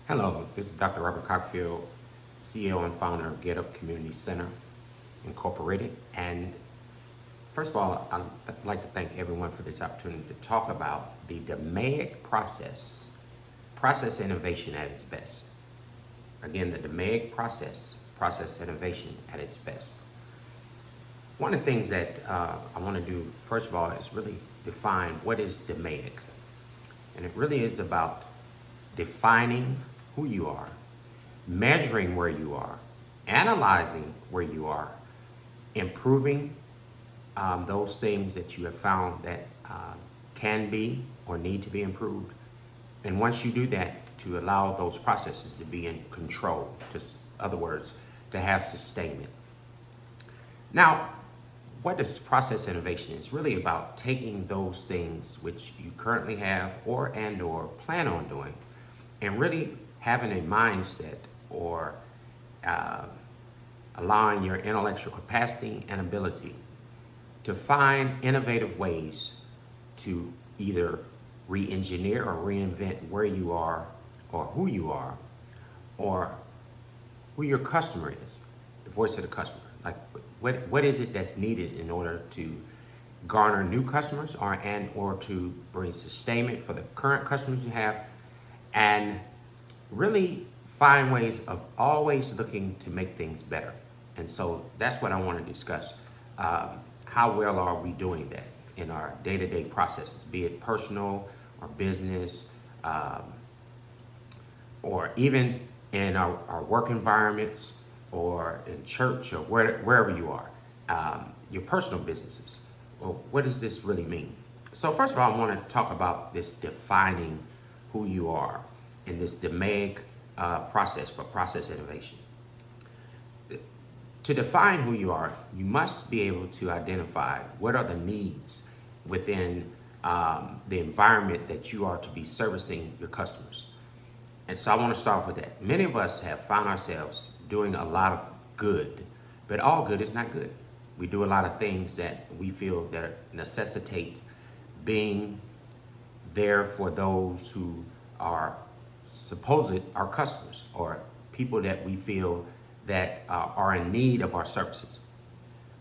Hello, this is Dr. Robert Cockfield, CEO and founder of Get Up Community Center Incorporated. And first of all, I'd like to thank everyone for this opportunity to talk about the DMAIC process innovation at its best. Again, the DMAIC process innovation at its best. One of the things that I want to do, first of all, is really define what is DMAIC. And it really is about defining who you are, measuring where you are, analyzing where you are, improving those things that you have found that can be or need to be improved. And once you do that, to allow those processes to be in control, just other words, to have sustainment. Now, what is process innovation? It's really about taking those things which you currently have or plan on doing and really having a mindset or allowing your intellectual capacity and ability to find innovative ways to either re-engineer or reinvent where you are or who you are or who your customer is, the voice of the customer. Like what is it that's needed in order to garner new customers or to bring sustainment for the current customers you have, and really find ways of always looking to make things better. And so that's what I want to discuss. How well are we doing that in our day-to-day processes, be it personal or business, or even in our work environments or in church or wherever you are, your personal businesses. Well, what does this really mean? So first of all, I want to talk about this defining who you are in this DMAIC process for process innovation. To define who you are, you must be able to identify what are the needs within the environment that you are to be servicing your customers. And so I want to start with that. Many of us have found ourselves doing a lot of good, but all good is not good. We do a lot of things that we feel that necessitate being there for those who are supposed our customers or people that we feel that are in need of our services,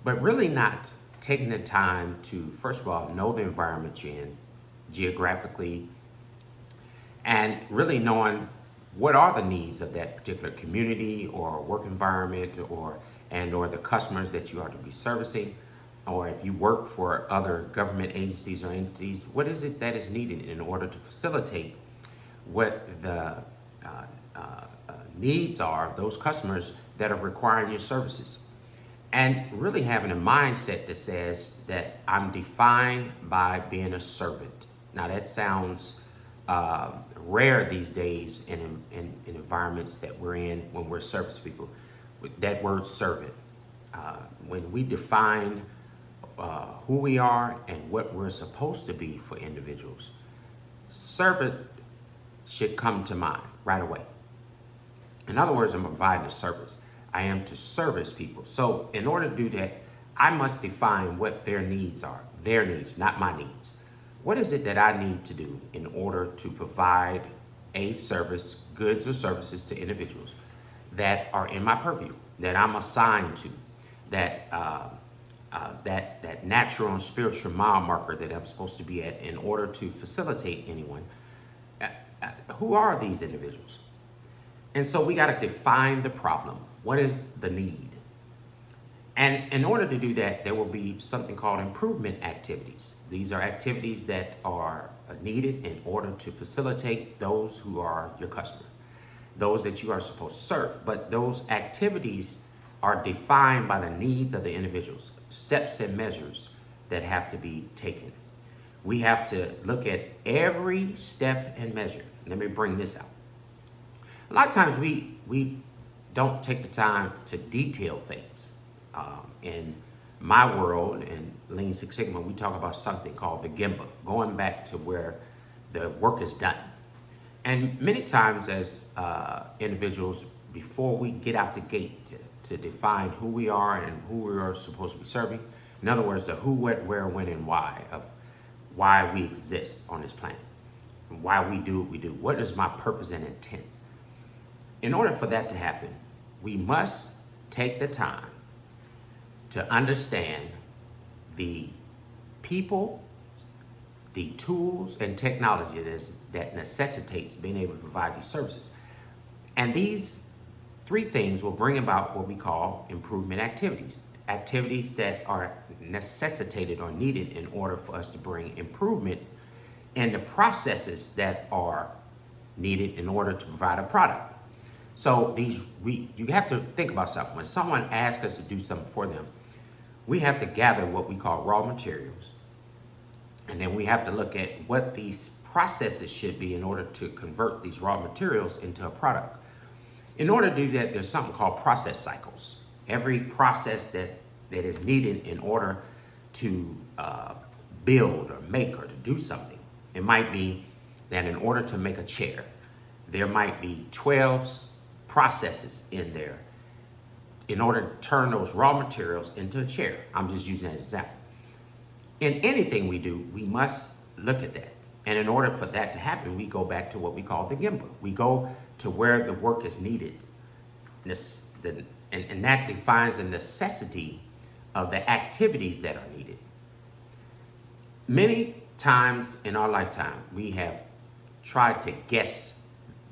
but really not taking the time to, first of all, know the environment you're in geographically and really knowing what are the needs of that particular community or work environment or the customers that you are to be servicing, or if you work for other government agencies or entities, what is it that is needed in order to facilitate what the needs are of those customers that are requiring your services. And really having a mindset that says that I'm defined by being a servant. Now that sounds rare these days in environments that we're in when we're service people. With that word servant, when we define who we are and what we're supposed to be for individuals, servant should come to mind right away. In other words, I'm providing a service. I am to service people. So in order to do that, I must define what their needs are. Their needs, not my needs. What is it that I need to do in order to provide a service, goods or services to individuals that are in my purview, that I'm assigned to, that natural and spiritual mile marker that I'm supposed to be at in order to facilitate anyone. Who are these individuals? And so we got to define the problem. What is the need? And in order to do that, there will be something called improvement activities. These are activities that are needed in order to facilitate those who are your customer, those that you are supposed to serve. But those activities are defined by the needs of the individuals, steps and measures that have to be taken. We have to look at every step and measure. Let me bring this out. A lot of times we don't take the time to detail things. In my world, in Lean Six Sigma, we talk about something called the Gemba, going back to where the work is done. And many times as individuals, before we get out the gate to define who we are and who we are supposed to be serving, in other words, the who, what, where, when, and why of why we exist on this planet, and why we do what we do. What is my purpose and intent? In order for that to happen, we must take the time to understand the people, the tools and technology that necessitates being able to provide these services. And these three things will bring about what we call improvement activities. Activities that are necessitated or needed in order for us to bring improvement in the processes that are needed in order to provide a product. So you have to think about something. When someone asks us to do something for them, we have to gather what we call raw materials. And then we have to look at what these processes should be in order to convert these raw materials into a product. In order to do that, there's something called process cycles. Every process that is needed in order to build or make or to do something. It might be that in order to make a chair, there might be 12 processes in there in order to turn those raw materials into a chair. I'm just using that as an example. In anything we do, we must look at that. And in order for that to happen, we go back to what we call the Gemba. We go to where the work is needed. And that defines the necessity of the activities that are needed. Many times in our lifetime, we have tried to guess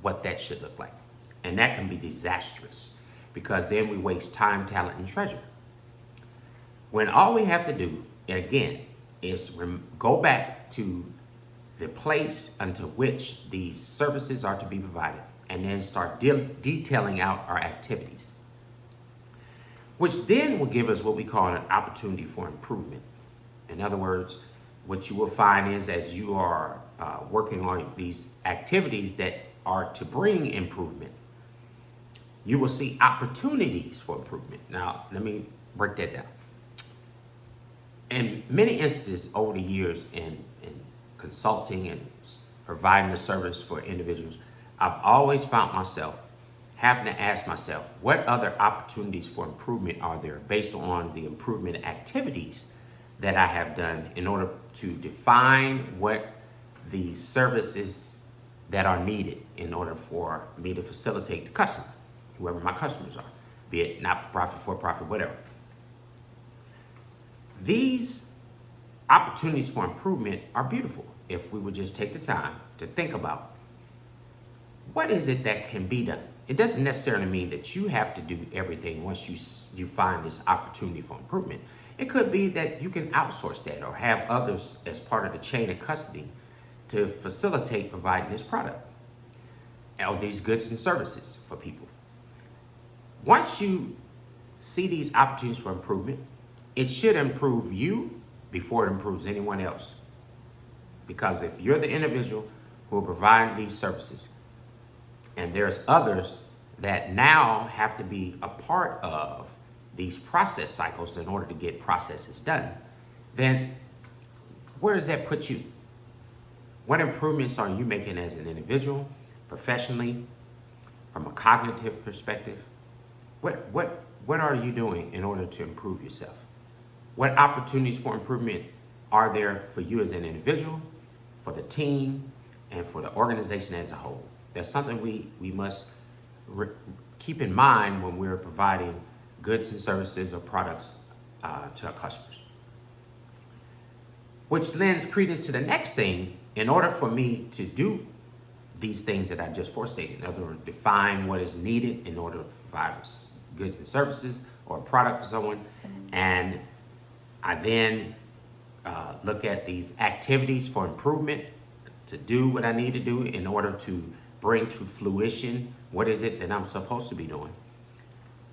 what that should look like. And that can be disastrous because then we waste time, talent, and treasure. When all we have to do, again, is go back to the place unto which these services are to be provided and then start detailing out our activities, which then will give us what we call an opportunity for improvement. In other words, what you will find is as you are working on these activities that are to bring improvement, you will see opportunities for improvement. Now, let me break that down. In many instances over the years in consulting and providing a service for individuals, I've always found myself having to ask myself, what other opportunities for improvement are there based on the improvement activities that I have done in order to define what the services that are needed in order for me to facilitate the customer, whoever my customers are, be it not-for-profit, for-profit, whatever. These opportunities for improvement are beautiful if we would just take the time to think about what is it that can be done. It doesn't necessarily mean that you have to do everything once you find this opportunity for improvement. It could be that you can outsource that or have others as part of the chain of custody to facilitate providing this product or these goods and services for people. Once you see these opportunities for improvement, it should improve you before it improves anyone else. Because if you're the individual who are providing these services and there's others that now have to be a part of these process cycles in order to get processes done, then where does that put you? What improvements are you making as an individual, professionally, from a cognitive perspective? What are you doing in order to improve yourself? What opportunities for improvement are there for you as an individual, for the team, and for the organization as a whole? That's something we must keep in mind when we're providing goods and services or products to our customers. Which lends credence to the next thing. In order for me to do these things that I just forestated, in other words, define what is needed in order to provide goods and services or a product for someone, and I then look at these activities for improvement to do what I need to do in order to bring to fruition what is it that I'm supposed to be doing,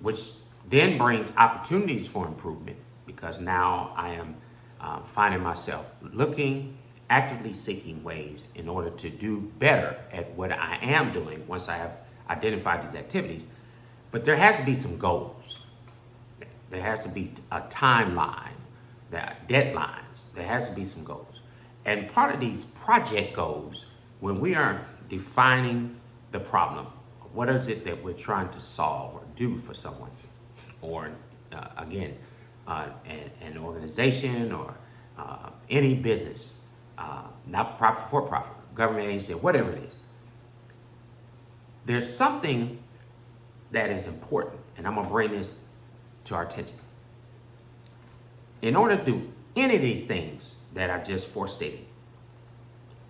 which then brings opportunities for improvement because now I am finding myself actively seeking ways in order to do better at what I am doing once I have identified these activities. But there has to be some goals. There has to be a timeline, there are deadlines. There has to be some goals. And part of these project goals, when we are defining the problem, what is it that we're trying to solve or do for someone? Or again, an organization or any business, not-for-profit, for-profit, government agency, whatever it is. There's something that is important, and I'm gonna bring this to our attention. In order to do any of these things that I just forestated,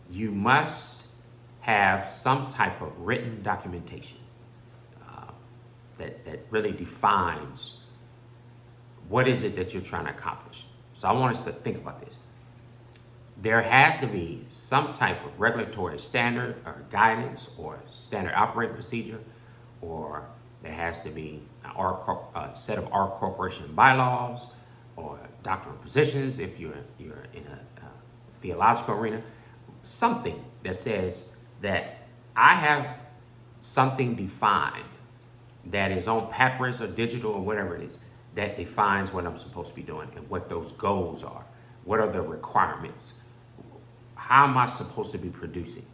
you must have some type of written documentation that really defines what is it that you're trying to accomplish. So I want us to think about this. There has to be some type of regulatory standard or guidance or standard operating procedure, or there has to be a set of our corporation bylaws or doctrinal positions if you're in a theological arena, something that says that I have something defined that is on papyrus or digital or whatever it is that defines what I'm supposed to be doing and what those goals are. What are the requirements? How am I supposed to be producing?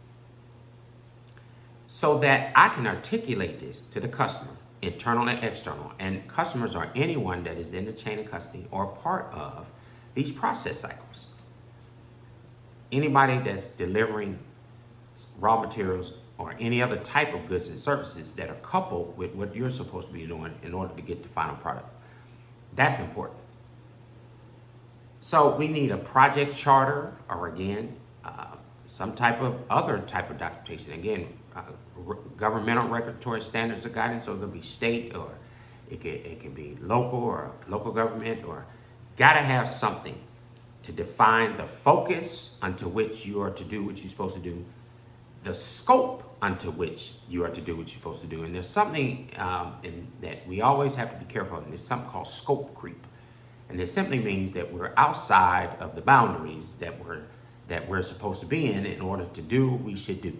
So that I can articulate this to the customer, internal and external. And customers are anyone that is in the chain of custody or part of these process cycles. Anybody that's delivering raw materials or any other type of goods and services that are coupled with what you're supposed to be doing in order to get the final product. That's important. So we need a project charter, or again, some type of other type of documentation. Again, governmental regulatory standards of guidance, so it could be state, or it can be local or local government, or gotta have something to define the focus unto which you are to do what you're supposed to do, the scope unto which you are to do what you're supposed to do. And there's something that we always have to be careful of, and there's something called scope creep. And it simply means that we're outside of the boundaries that we're supposed to be in order to do what we should do.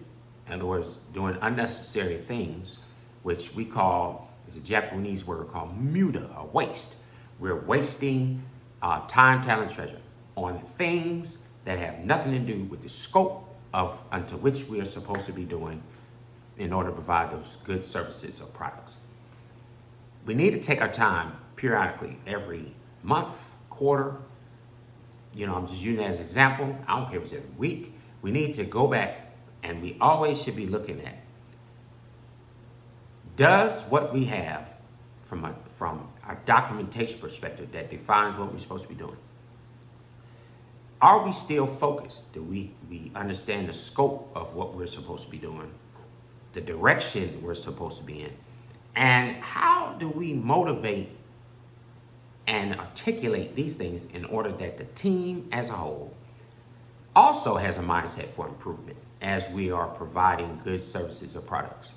In other words, doing unnecessary things, which we call, is a Japanese word called muda, or waste. We're wasting time, talent, treasure on things that have nothing to do with the scope of unto which we are supposed to be doing in order to provide those goods, services, or products. We need to take our time periodically, every month, quarter. I'm just using that as an example. I don't care if it's every week. We need to go back, and we always should be looking at, does what we have from our documentation perspective that defines what we're supposed to be doing, are we still focused? Do we understand the scope of what we're supposed to be doing, the direction we're supposed to be in, and how do we motivate and articulate these things in order that the team as a whole also has a mindset for improvement as we are providing goods, services, or products,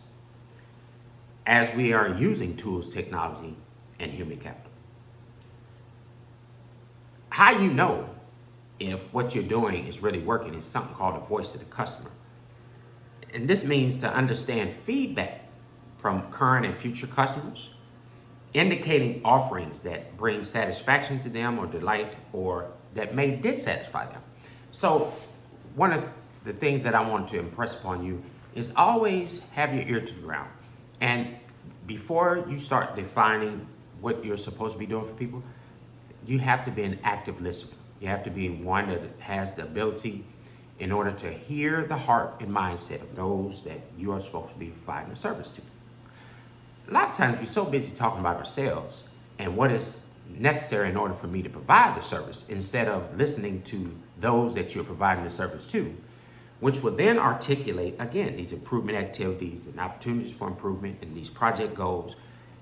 as we are using tools, technology, and human capital. How you know if what you're doing is really working is something called a voice of the customer. And this means to understand feedback from current and future customers, indicating offerings that bring satisfaction to them or delight, or that may dissatisfy them. So one of the things that I want to impress upon you is always have your ear to the ground. And before you start defining what you're supposed to be doing for people, you have to be an active listener. You have to be one that has the ability in order to hear the heart and mindset of those that you are supposed to be providing a service to. A lot of times we're so busy talking about ourselves and what is necessary in order for me to provide the service, instead of listening to those that you're providing the service to, which will then articulate, again, these improvement activities and opportunities for improvement and these project goals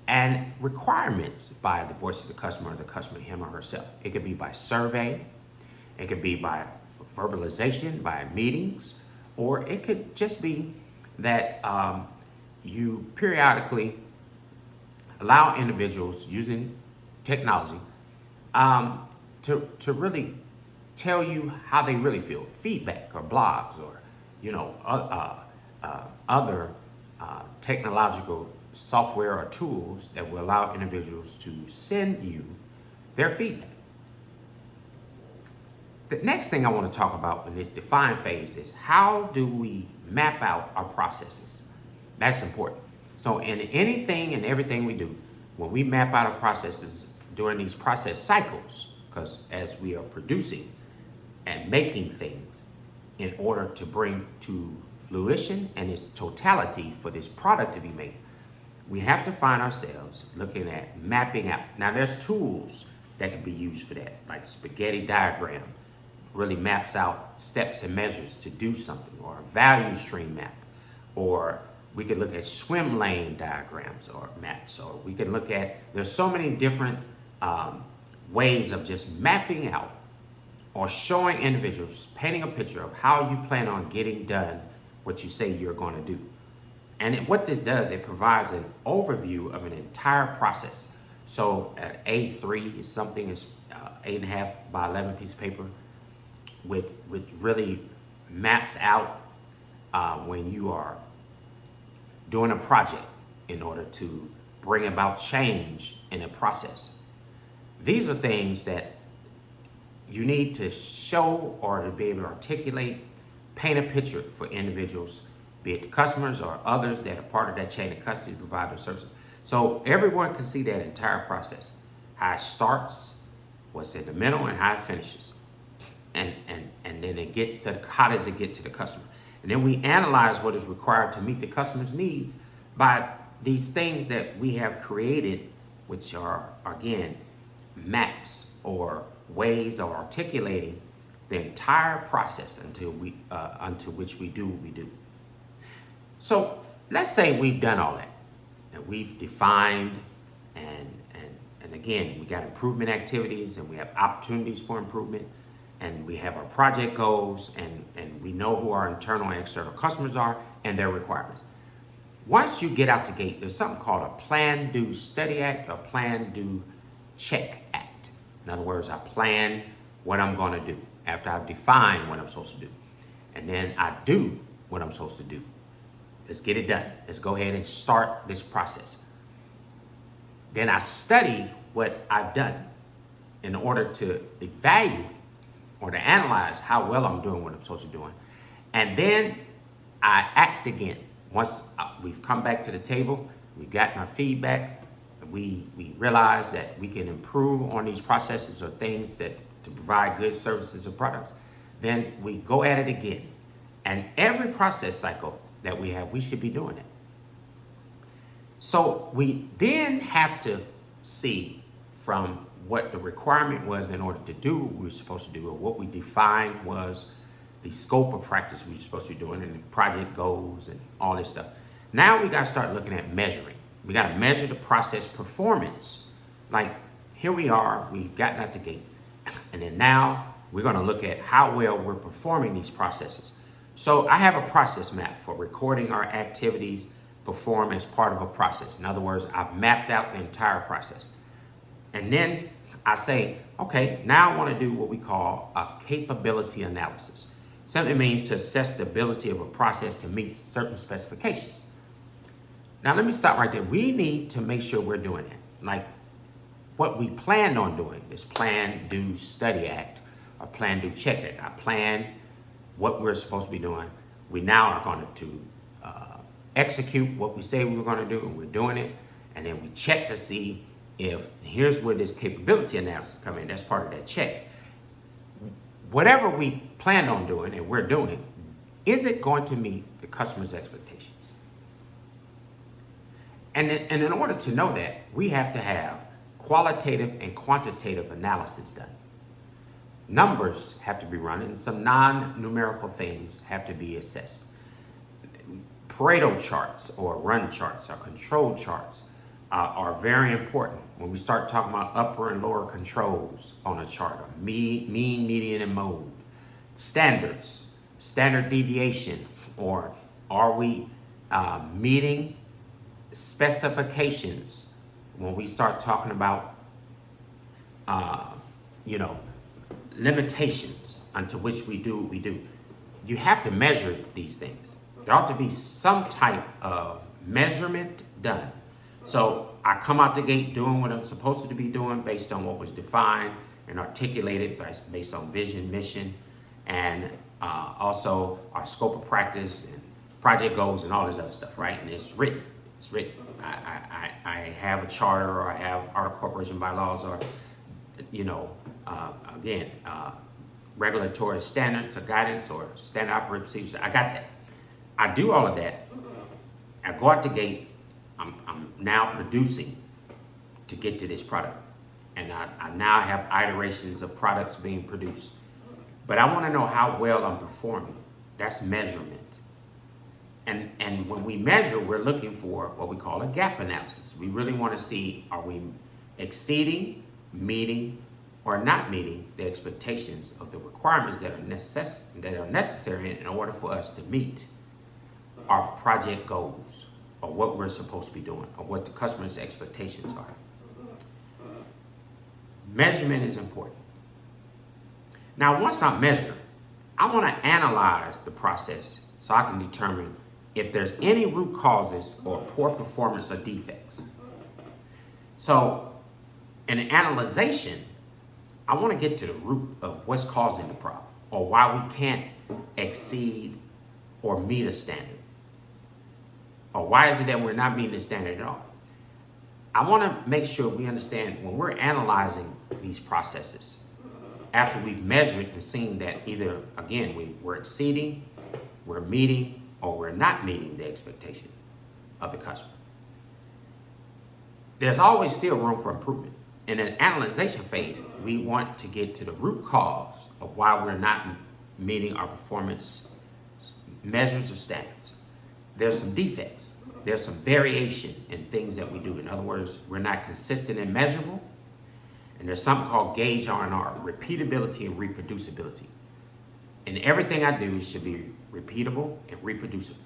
and requirements by the voice of the customer, him or herself. It could be by survey, it could be by verbalization, by meetings, or it could just be that you periodically allow individuals using technology to really tell you how they really feel, feedback or blogs or other technological software or tools that will allow individuals to send you their feedback. The next thing I want to talk about in this define phase is, how do we map out our processes? That's important. So in anything and everything we do, when we map out our processes during these process cycles, because as we are producing and making things in order to bring to fruition and its totality for this product to be made, we have to find ourselves looking at mapping out. Now there's tools that can be used for that, like spaghetti diagram, really maps out steps and measures to do something, or a value stream map, or we could look at swim lane diagrams or maps, or we could look at, there's so many different ways of just mapping out or showing individuals, painting a picture of how you plan on getting done what you say you're going to do. And what this does, it provides an overview of an entire process. So at A3 is something, is 8.5 by 11 piece of paper, which really maps out when you are doing a project in order to bring about change in a process. These are things that you need to show or to be able to articulate, paint a picture for individuals, be it the customers or others that are part of that chain of custody to provide those services. So everyone can see that entire process, how it starts, what's in the middle, and how it finishes. And then it gets to, how does it get to the customer? And then we analyze what is required to meet the customer's needs by these things that we have created, which are, again, maps or ways of articulating the entire process until which we do what we do. So let's say we've done all that, and we've defined, and again, we got improvement activities, and we have opportunities for improvement, and we have our project goals, and we know who our internal and external customers are and their requirements. Once you get out the gate, there's something called a Plan, Do, Study Act, or Plan, Do, Check Act. In other words, I plan what I'm going to do after I've defined what I'm supposed to do. And then I do what I'm supposed to do. Let's get it done. Let's go ahead and start this process. Then I study what I've done in order to evaluate or to analyze how well I'm doing what I'm supposed to be doing. And then I act again. Once we've come back to the table, we've gotten our feedback, we realize that we can improve on these processes or things that to provide good services or products, then we go at it again. And every process cycle that we have, we should be doing it. So we then have to see from what the requirement was in order to do what we were supposed to do, or what we defined was the scope of practice we were supposed to be doing, and the project goals and all this stuff. Now we got to start looking at measuring. We got to measure the process performance. Like, here we are, we've gotten out the gate, and then now we're going to look at how well we're performing these processes. So I have a process map for recording our activities performed as part of a process. In other words, I've mapped out the entire process. And then I say, okay, now I want to do what we call a capability analysis. Simply means to assess the ability of a process to meet certain specifications. Now let me stop right there. We need to make sure we're doing that. Like what we planned on doing, this Plan, Do, Study Act, or Plan, Do, Check Act. I plan what we're supposed to be doing. We now are going to execute what we say we were going to do, and we're doing it. And then we check to see if, here's where this capability analysis comes in. That's part of that check. Whatever we planned on doing and we're doing, is it going to meet the customer's expectations? And in order to know that, we have to have qualitative and quantitative analysis done. Numbers have to be run, and some non-numerical things have to be assessed. Pareto charts or run charts or control charts are very important when we start talking about upper and lower controls on a chart, or mean, median, and mode. Standards, standard deviation, or are we meeting specifications when we start talking about, limitations unto which we do what we do. You have to measure these things. There ought to be some type of measurement done. So I come out the gate doing what I'm supposed to be doing based on what was defined and articulated based on vision, mission, and also our scope of practice and project goals and all this other stuff, right? And it's written. It's written. I have a charter, or I have our corporation bylaws, or regulatory standards or guidance or standard operating procedures. I got that. I do all of that. I go out the gate. I'm now producing to get to this product. And I now have iterations of products being produced. But I want to know how well I'm performing. That's measurement. And when we measure, we're looking for what we call a gap analysis. We really want to see, are we exceeding, meeting, or not meeting the expectations of the requirements that are necessary in order for us to meet our project goals, or what we're supposed to be doing, or what the customer's expectations are. Measurement is important. Now, once I measure, I want to analyze the process so I can determine if there's any root causes or poor performance or defects. So, in an analyzation, I want to get to the root of what's causing the problem, or why we can't exceed or meet a standard. Or why is it that we're not meeting the standard at all? I want to make sure we understand when we're analyzing these processes, after we've measured and seen that either, again, we're exceeding, we're meeting, or we're not meeting the expectation of the customer. There's always still room for improvement. In an analyzation phase, we want to get to the root cause of why we're not meeting our performance measures or standards. There's some defects. There's some variation in things that we do. In other words, we're not consistent and measurable. And there's something called gauge R&R, repeatability and reproducibility. And everything I do should be repeatable and reproducible.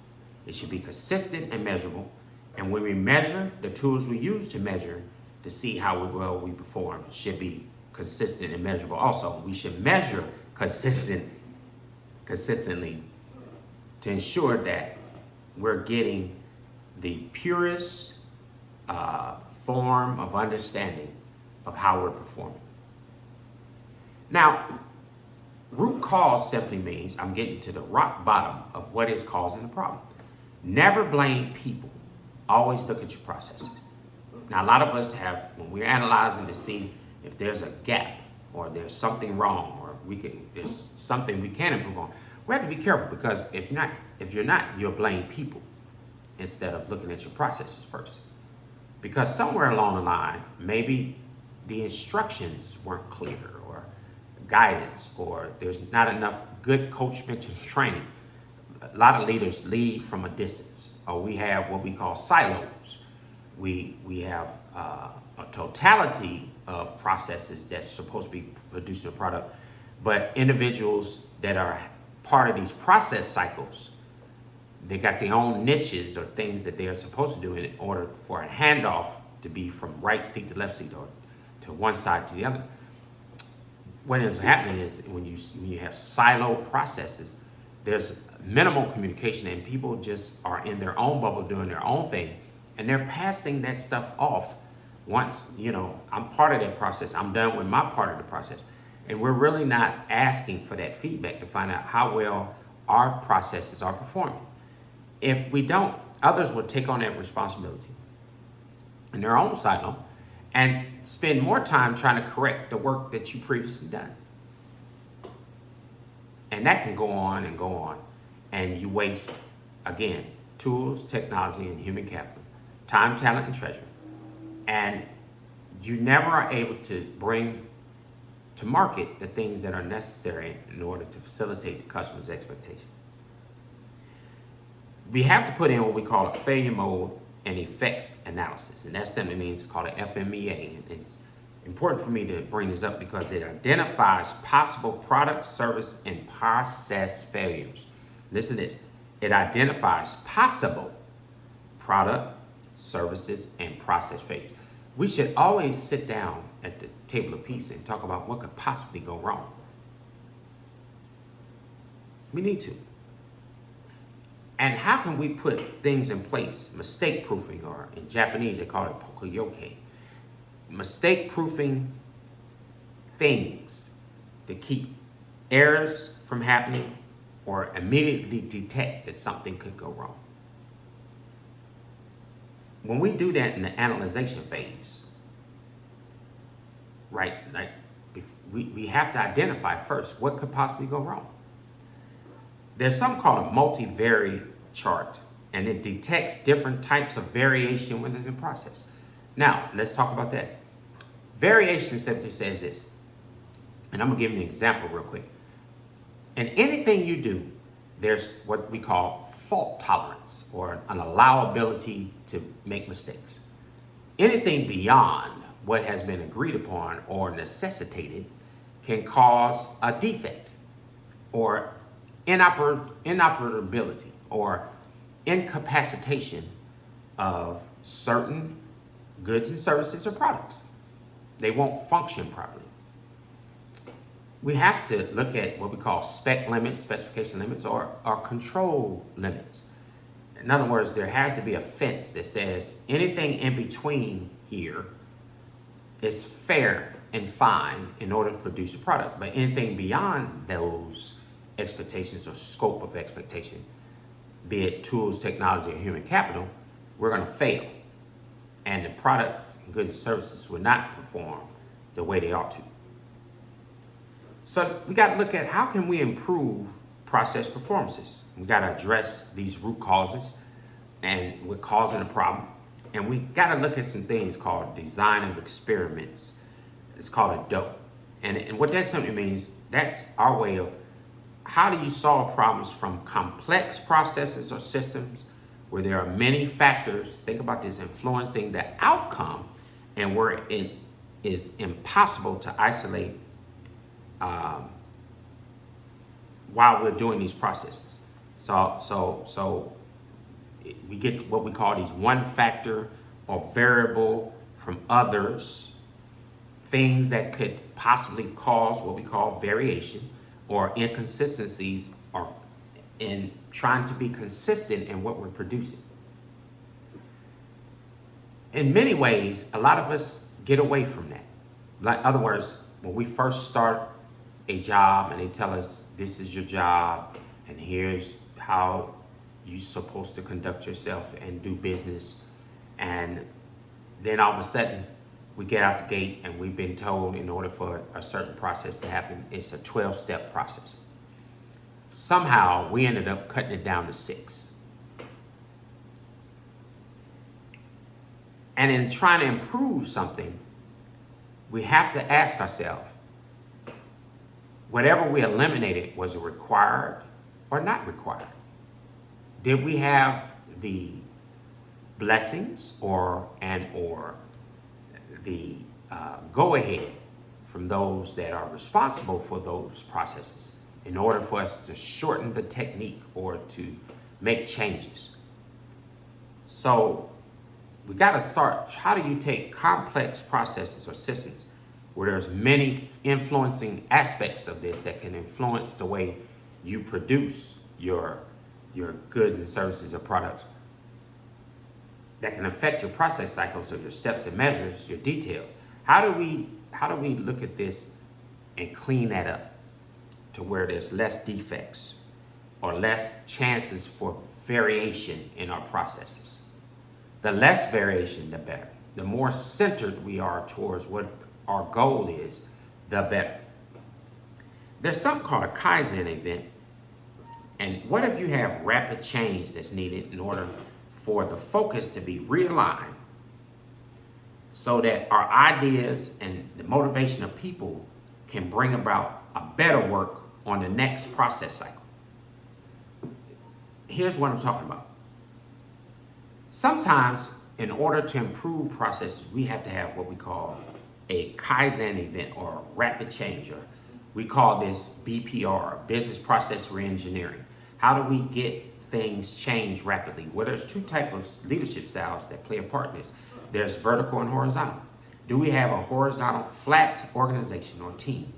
It should be consistent and measurable. And when we measure, the tools we use to measure to see how well we perform should be consistent and measurable. Also, we should measure consistently to ensure that we're getting the purest form of understanding of how we're performing. Now, root cause simply means I'm getting to the rock bottom of what is causing the problem. Never blame people. Always look at your processes. Now, a lot of us have, when we're analyzing to see if there's a gap or there's something wrong or there's something we can improve on, we have to be careful, because if you're not, you'll blame people instead of looking at your processes first. Because somewhere along the line, maybe the instructions weren't clear, or guidance, or there's not enough good coach mentor training. A lot of leaders lead from a distance, or we have what we call silos. We have a totality of processes that's supposed to be producing a product, but individuals that are part of these process cycles, they got their own niches or things that they are supposed to do in order for a handoff to be from right seat to left seat, or to one side to the other. What is happening is when you have silo processes, there's minimal communication, and people just are in their own bubble doing their own thing, and they're passing that stuff off. Once, I'm part of that process, I'm done with my part of the process. And we're really not asking for that feedback to find out how well our processes are performing. If we don't, others will take on that responsibility in their own silo and spend more time trying to correct the work that you previously done. And that can go on and go on. And you waste, again, tools, technology, and human capital, time, talent, and treasure. And you never are able to bring to market the things that are necessary in order to facilitate the customer's expectation. We have to put in what we call a failure mode and effects analysis. And that simply means it's called an FMEA. And it's important for me to bring this up because it identifies possible product, service, and process failures. Listen to this. It identifies possible product, services, and process failures. We should always sit down at the table of peace and talk about what could possibly go wrong. We need to. And how can we put things in place? Mistake proofing, or in Japanese they call it pokuyoke. Mistake proofing things to keep errors from happening or immediately detect that something could go wrong. When we do that in the analyzation phase, right, like we have to identify first what could possibly go wrong. There's something called a multivariate chart, and it detects different types of variation within the process. Now, let's talk about that. Variation simply says this, and I'm gonna give you an example real quick. In anything you do, there's what we call fault tolerance, or an allowability to make mistakes. Anything beyond what has been agreed upon or necessitated can cause a defect or inoperability or incapacitation of certain goods and services or products. They won't function properly. We have to look at what we call spec limits, specification limits, or control limits. In other words, there has to be a fence that says anything in between here is fair and fine in order to produce a product. But anything beyond those expectations or scope of expectation, be it tools, technology, or human capital, we're going to fail. And the products, goods, and services will not perform the way they ought to. So we got to look at how can we improve process performances. We got to address these root causes and what's causing the problem. And we got to look at some things called design of experiments. It's called a DOE. And what that simply means, that's our way of how do you solve problems from complex processes or systems where there are many factors, think about this, influencing the outcome, and where it is impossible to isolate while we're doing these processes. So we get what we call these one factor or variable from others, things that could possibly cause what we call variation or inconsistencies or in trying to be consistent in what we're producing. In many ways, a lot of us get away from that. Like, in other words, when we first start a job and they tell us this is your job and here's how you're supposed to conduct yourself and do business, and then all of a sudden we get out the gate and we've been told in order for a certain process to happen, it's a 12-step process. Somehow we ended up cutting it down to 6. And in trying to improve something, we have to ask ourselves, whatever we eliminated, was it required or not required? Did we have the blessings or the go-ahead from those that are responsible for those processes in order for us to shorten the technique or to make changes? So we got to start, how do you take complex processes or systems where there's many influencing aspects of this that can influence the way you produce your goods and services or products, that can affect your process cycles or your steps and measures, your details? How do we look at this and clean that up to where there's less defects or less chances for variation in our processes? The less variation, the better. The more centered we are towards what our goal is, the better. There's something called a Kaizen event. And what if you have rapid change that's needed in order for the focus to be realigned so that our ideas and the motivation of people can bring about a better work on the next process cycle? Here's what I'm talking about. Sometimes, in order to improve processes, we have to have what we call a Kaizen event or rapid change, or we call this BPR, business process reengineering. How do we get things changed rapidly? Well, there's 2 types of leadership styles that play a part in this. There's vertical and horizontal. Do we have a horizontal flat organization or team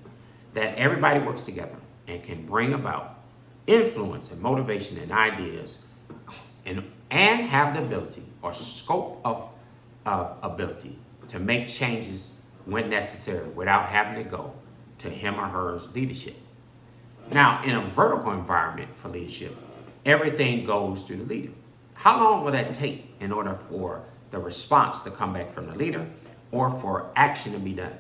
that everybody works together and can bring about influence and motivation and ideas and have the ability or scope of ability to make changes when necessary without having to go to him or her leadership? Now, in a vertical environment for leadership, everything goes through the leader. How long will that take in order for the response to come back from the leader or for action to be done?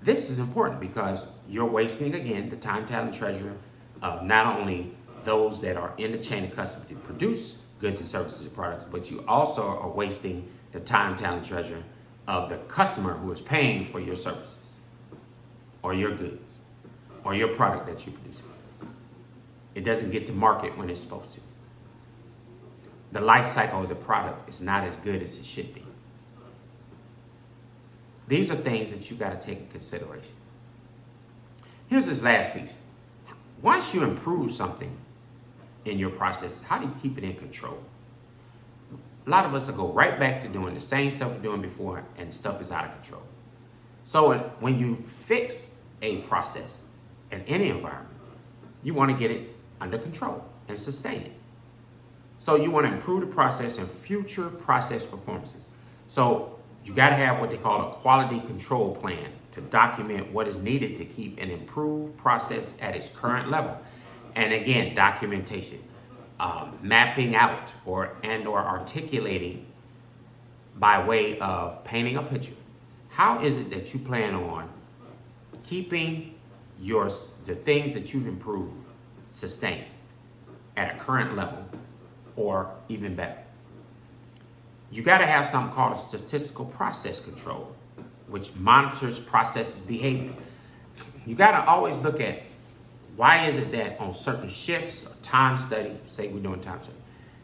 This is important because you're wasting, again, the time, talent, and treasure of not only those that are in the chain of custody to produce goods and services and products, but you also are wasting the time, talent, treasure of the customer who is paying for your services or your goods or your product that you produce. It doesn't get to market when it's supposed to. The life cycle of the product is not as good as it should be. These are things that you got to take in consideration. Here's this last piece. Once you improve something in your process, how do you keep it in control? A lot of us will go right back to doing the same stuff we're doing before, and stuff is out of control. So when you fix a process in any environment, you want to get it under control and sustain it. So you want to improve the process and future process performances. So you got to have what they call a quality control plan to document what is needed to keep an improved process at its current level. And again, documentation, mapping out or articulating by way of painting a picture. How is it that you plan on keeping the things that you've improved sustained at a current level or even better? You got to have something called a statistical process control, which monitors processes behavior. You got to always look at why is it that on certain shifts or time study, say we're doing time study,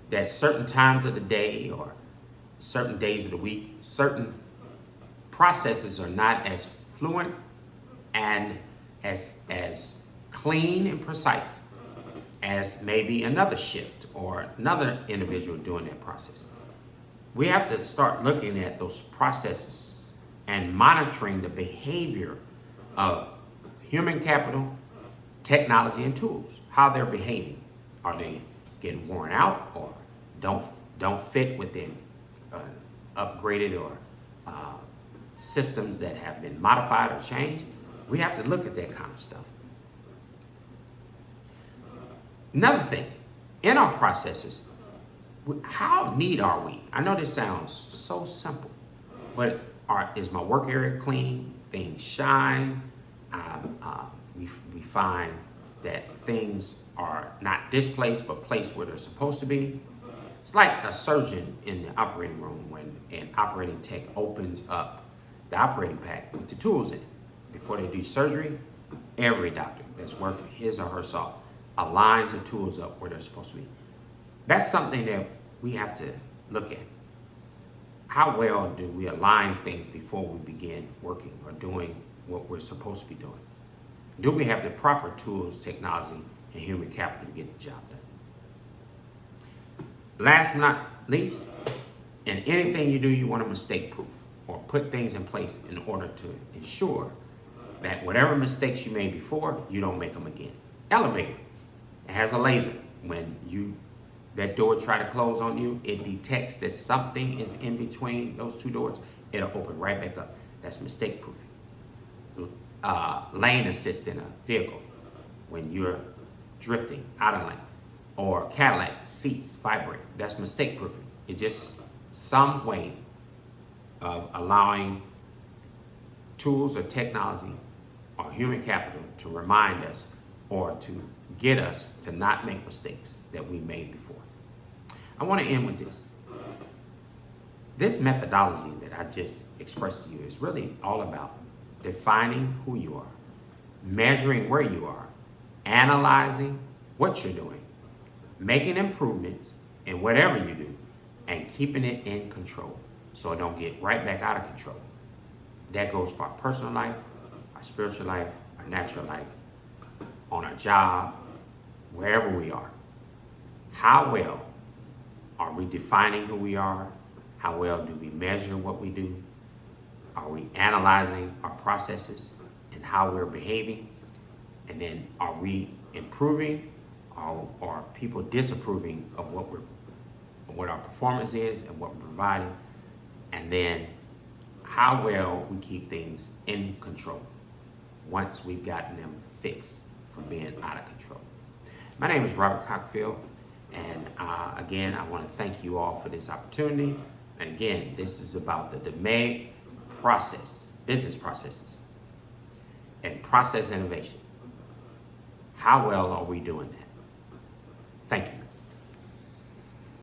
that certain times of the day or certain days of the week, certain processes are not as fluent and as clean and precise as maybe another shift or another individual doing that process. We have to start looking at those processes and monitoring the behavior of human capital, technology, and tools, how they're behaving. Are they getting worn out or don't fit within upgraded or systems that have been modified or changed? We have to look at that kind of stuff. Another thing, in our processes, how neat are we? I know this sounds so simple, but is my work area clean? Things shine? We find that things are not displaced but placed where they're supposed to be. It's like a surgeon in the operating room when an operating tech opens up the operating pack with the tools in it. Before they do surgery, every doctor that's worth his or her salt aligns the tools up where they're supposed to be. That's something that we have to look at. How well do we align things before we begin working or doing what we're supposed to be doing? Do we have the proper tools, technology, and human capital to get the job done? Last but not least, in anything you do, you want to mistake-proof or put things in place in order to ensure that whatever mistakes you made before, you don't make them again. Elevator, it has a laser. When that door try to close on you, it detects that something is in between those two doors. It'll open right back up. That's mistake proofing. Lane assist in a vehicle when you're drifting out of lane, or Cadillac seats vibrate. That's mistake proofing. It's just some way of allowing tools or technology or human capital to remind us or to get us to not make mistakes that we made before. I want to end with this. This methodology that I just expressed to you is really all about defining who you are, measuring where you are, analyzing what you're doing, making improvements in whatever you do, and keeping it in control so it don't get right back out of control. That goes for our personal life, our spiritual life, our natural life, on our job, wherever we are. How well are we defining who we are? How well do we measure what we do? Are we analyzing our processes and how we're behaving? And then are we improving, or are people disapproving of what our performance is and what we're providing? And then how well we keep things in control once we've gotten them fixed from being out of control. My name is Robert Cockfield, and again, I want to thank you all for this opportunity. And again, this is about the DMAIC process, business processes, and process innovation. How well are we doing that? Thank you.